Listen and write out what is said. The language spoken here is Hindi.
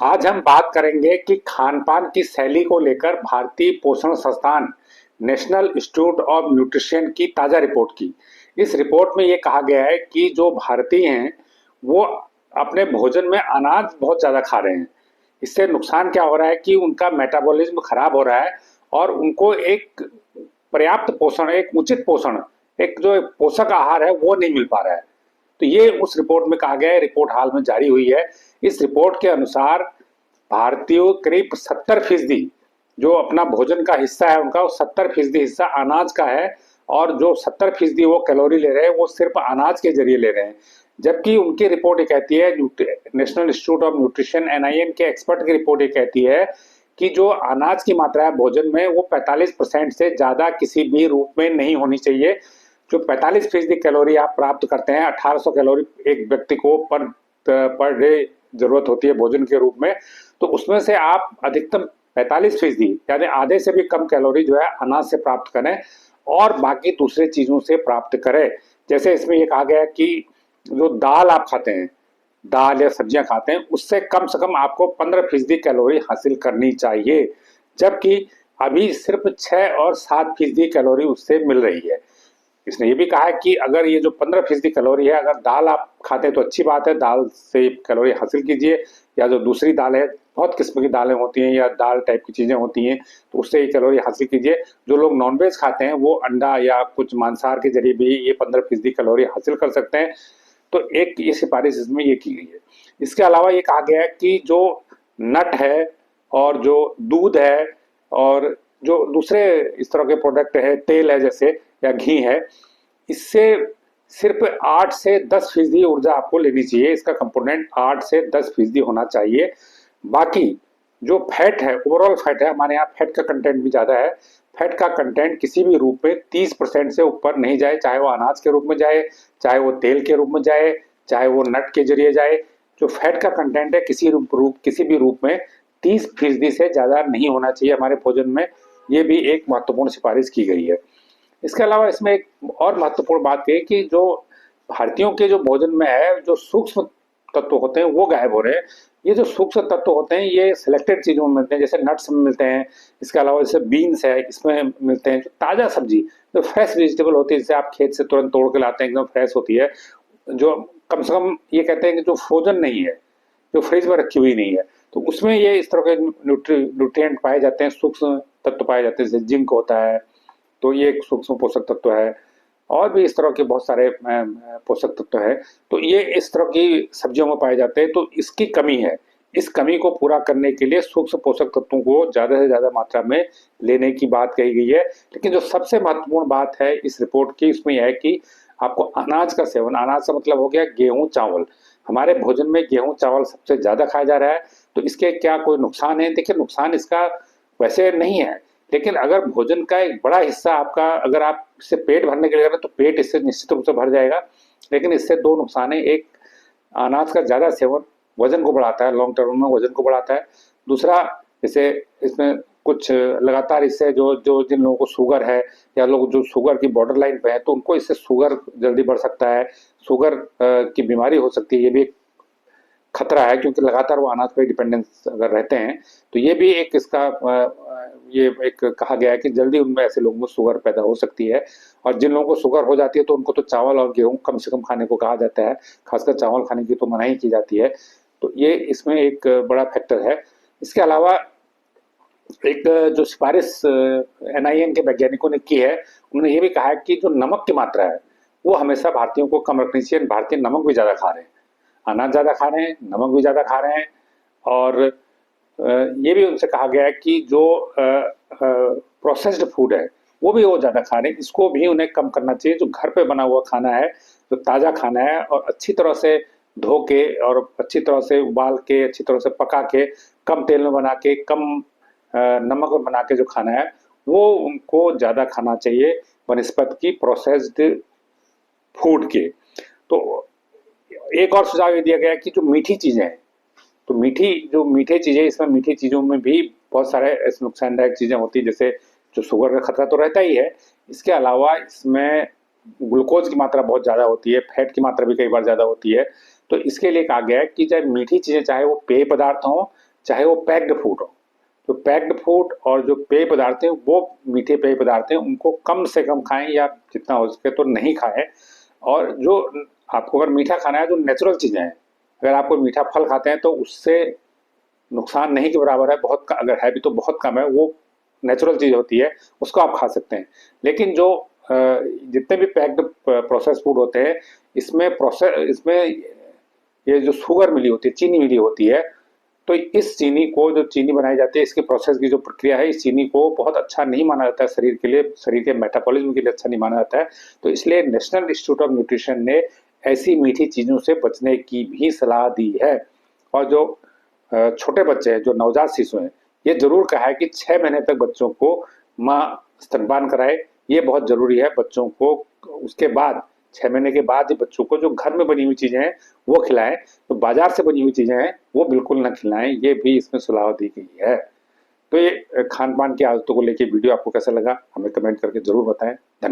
आज हम बात करेंगे कि खान-पान की शैली को लेकर भारतीय पोषण संस्थान नेशनल इंस्टीट्यूट ऑफ न्यूट्रिशन की ताज़ा रिपोर्ट की। इस रिपोर्ट में ये कहा गया है कि जो भारतीय हैं, वो अपने भोजन में अनाज बहुत ज़्यादा खा रहे हैं। इससे नुकसान क्या हो रहा है कि उनका मेटाबॉलिज्म खराब हो रहा है और उनको एक पर्याप्त पोषण, एक उचित पोषण, एक जो पोषक आहार है, वो नहीं मिल पा रहा है। तो ये उस रिपोर्ट में कहा गया है, रिपोर्ट हाल में जारी हुई है। इस रिपोर्ट के अनुसार भारतीयों करीब 70% जो अपना भोजन का हिस्सा है उनका, 70% हिस्सा अनाज का है और जो 70% वो कैलोरी ले रहे हैं वो सिर्फ अनाज के जरिए ले रहे हैं। जबकि उनकी रिपोर्ट ये कहती है, national institute of nutrition NIN के एक्सपर्ट की रिपोर्ट ये कहती है कि जो अनाज की मात्रा है भोजन में वो 45% से ज़्यादा किसी भी रूप में नहीं होनी चाहिए। जो 45% कैलोरी आप प्राप्त करते हैं, 1800 कैलोरी एक व्यक्ति को पर डे जरूरत होती है भोजन के रूप में, तो उसमें से आप अधिकतम 45% यानी आधे से भी कम कैलोरी जो है अनाज से प्राप्त करें और बाकी दूसरे चीज़ों से प्राप्त करें। जैसे इसमें ये कहा गया है कि जो दाल आप खाते हैं, दाल या सब्जियां खाते हैं, उससे कम से कम आपको 15% कैलोरी हासिल करनी चाहिए, जबकि अभी सिर्फ 6 और 7% कैलोरी उससे मिल रही है। इसने ये भी कहा है कि अगर ये जो 15% कैलोरी है, अगर दाल आप खाते हैं तो अच्छी बात है, दाल से कैलोरी हासिल कीजिए, या जो दूसरी दाल है, बहुत किस्म की दालें होती हैं या दाल टाइप की चीज़ें होती हैं, तो उससे ये कैलोरी हासिल कीजिए। जो लोग नॉनवेज खाते हैं वो अंडा या कुछ मांसाहार के जरिए भी ये 15% कैलोरी हासिल कर सकते हैं। तो एक ये सिफारिश इसमें ये की गई है। इसके अलावा ये कहा गया है कि जो नट है और जो दूध है और जो दूसरे इस तरह के प्रोडक्ट है, तेल है जैसे, या घी है, इससे सिर्फ 8 से 10% ऊर्जा आपको लेनी चाहिए। इसका कंपोनेंट 8 से 10% होना चाहिए। बाकी जो फैट है, ओवरऑल फैट है, हमारे यहाँ फैट का कंटेंट भी ज़्यादा है। फैट का कंटेंट किसी भी रूप में 30% से ऊपर नहीं जाए, चाहे वो अनाज के रूप में जाए, चाहे वो तेल के रूप में जाए, चाहे वो नट के जरिए जाए। जो फैट का कंटेंट है किसी भी रूप में 30% से ज़्यादा नहीं होना चाहिए हमारे भोजन में। ये भी एक महत्वपूर्ण सिफारिश की गई है। इसके अलावा इसमें एक और महत्वपूर्ण बात ये कि जो भारतीयों के जो भोजन में है, जो सूक्ष्म तत्व होते हैं वो गायब हो रहे हैं। ये जो सूक्ष्म तत्व होते हैं ये सिलेक्टेड चीज़ों में मिलते हैं, जैसे नट्स में मिलते हैं। इसके अलावा जैसे बीन्स है, इसमें मिलते हैं। जो ताज़ा सब्जी, जो फ्रेश वेजिटेबल होती है, जिसे आप खेत से तुरंत तोड़ के लाते हैं, एकदम फ्रेश होती है, जो कम से कम ये कहते हैं कि जो फ्रोजन नहीं है, जो फ्रिज में रखी हुई नहीं है, तो उसमें ये इस तरह के न्यूट्रिएंट पाए जाते हैं, सूक्ष्म तत्व पाए जाते हैं, जैसे जिंक होता है, तो ये एक सूक्ष्म पोषक तत्व है। और भी इस तरह के बहुत सारे पोषक तत्व है, तो ये इस तरह की सब्जियों में पाए जाते हैं। तो इसकी कमी है। इस कमी को पूरा करने के लिए सूक्ष्म पोषक तत्वों को ज़्यादा से ज़्यादा मात्रा में लेने की बात कही गई है। लेकिन जो सबसे महत्वपूर्ण बात है इस रिपोर्ट की, उसमें यह है कि आपको अनाज का सेवन, अनाज का मतलब हो गया गेहूँ चावल। हमारे भोजन में गेहूँ चावल सबसे ज़्यादा खाया जा रहा है। तो इसके क्या कोई नुकसान है? देखिए, नुकसान इसका वैसे नहीं है, लेकिन अगर भोजन का एक बड़ा हिस्सा आपका, अगर आप इससे पेट भरने के लिए करें तो पेट इससे निश्चित रूप से भर जाएगा। लेकिन इससे दो नुकसान है। एक, अनाज का ज़्यादा सेवन वजन को बढ़ाता है, लॉन्ग टर्म में वजन को बढ़ाता है। दूसरा, जैसे इसमें कुछ लगातार इससे जो जो जिन लोगों को शुगर है या लोग जो शुगर की बॉर्डर लाइन पे है, तो उनको इससे शुगर जल्दी बढ़ सकता है, शुगर की बीमारी हो सकती है। ये भी एक खतरा है, क्योंकि लगातार वो अनाज पे डिपेंडेंस अगर रहते हैं, तो ये भी एक इसका ये एक कहा गया है कि जल्दी उनमें ऐसे लोगों को शुगर पैदा हो सकती है। और जिन लोगों को शुगर हो जाती है तो उनको तो चावल और गेहूं कम से कम खाने को कहा जाता है, खासकर चावल खाने की तो मनाही की जाती है। तो ये इसमें एक बड़ा फैक्टर है। इसके अलावा एक जो सिफारिश एनआईएन के वैज्ञानिकों ने की है, उन्होंने ये भी कहा है कि जो नमक की मात्रा है वो हमेशा भारतीयों को कम रखनी चाहिए। भारतीय नमक भी ज़्यादा खा रहे हैं, अनाज ज़्यादा खा रहे हैं, नमक भी ज़्यादा खा रहे हैं। और ये भी उनसे कहा गया है कि जो प्रोसेस्ड फूड है वो भी वो ज़्यादा खा रहे हैं, इसको भी उन्हें कम करना चाहिए। जो घर पे बना हुआ खाना है, जो ताज़ा खाना है और अच्छी तरह से धो के और अच्छी तरह से उबाल के, अच्छी तरह से पका के, कम तेल में बना के, कम नमक में बना के जो खाना है, वो उनको ज़्यादा खाना चाहिए बनस्पत की प्रोसेस्ड फूड के। तो एक और सुझाव ये दिया गया है कि जो मीठी चीज़ें हैं, तो मीठी चीज़ें, इसमें मीठी चीज़ों में भी बहुत सारे ऐसे नुकसानदायक चीज़ें होती हैं, जैसे जो शुगर का खतरा तो रहता ही है, इसके अलावा इसमें ग्लूकोज की मात्रा बहुत ज़्यादा होती है, फैट की मात्रा भी कई बार ज़्यादा होती है। तो इसके लिए कहा गया है कि चाहे मीठी चीज़ें, चाहे वो पेय पदार्थ हों चाहे वो पैक्ड फूड हो। तो पैक्ड फूड और जो पेय पदार्थ हैं, वो मीठे पेय पदार्थ हैं, उनको कम से कम खाएं या जितना हो सके तो नहीं खाएं। और जो आपको अगर मीठा खाना है, जो नेचुरल चीज़ें हैं, अगर आप कोई मीठा फल खाते हैं तो उससे नुकसान नहीं के बराबर है, बहुत अगर है भी तो बहुत कम है, वो नेचुरल चीज़ होती है, उसको आप खा सकते हैं। लेकिन जो जितने भी पैक्ड प्रोसेस फूड होते हैं, इसमें ये जो शुगर मिली होती है, चीनी मिली होती है, तो इस चीनी को, जो चीनी बनाई जाती है, इसके प्रोसेस की जो प्रक्रिया है, इस चीनी को बहुत अच्छा नहीं माना जाता है शरीर के लिए, शरीर के मेटाबॉलिज्म के लिए अच्छा नहीं माना जाता है। तो इसलिए नेशनल इंस्टीट्यूट ऑफ न्यूट्रिशन ने ऐसी मीठी चीज़ों से बचने की भी सलाह दी है। और जो छोटे बच्चे हैं, जो नवजात शिशु हैं, ये जरूर कहा है कि 6 महीने तक बच्चों को माँ स्तनपान कराए, ये बहुत जरूरी है बच्चों को। उसके बाद 6 महीने के बाद ही बच्चों को जो घर में बनी हुई चीजें हैं वो खिलाएं, तो बाजार से बनी हुई चीजें हैं वो बिल्कुल ना खिलाएं, ये भी इसमें सलाह दी गई है। तो ये खान पान की आदतों को लेकर वीडियो आपको कैसा लगा, हमें कमेंट करके जरूर बताएं।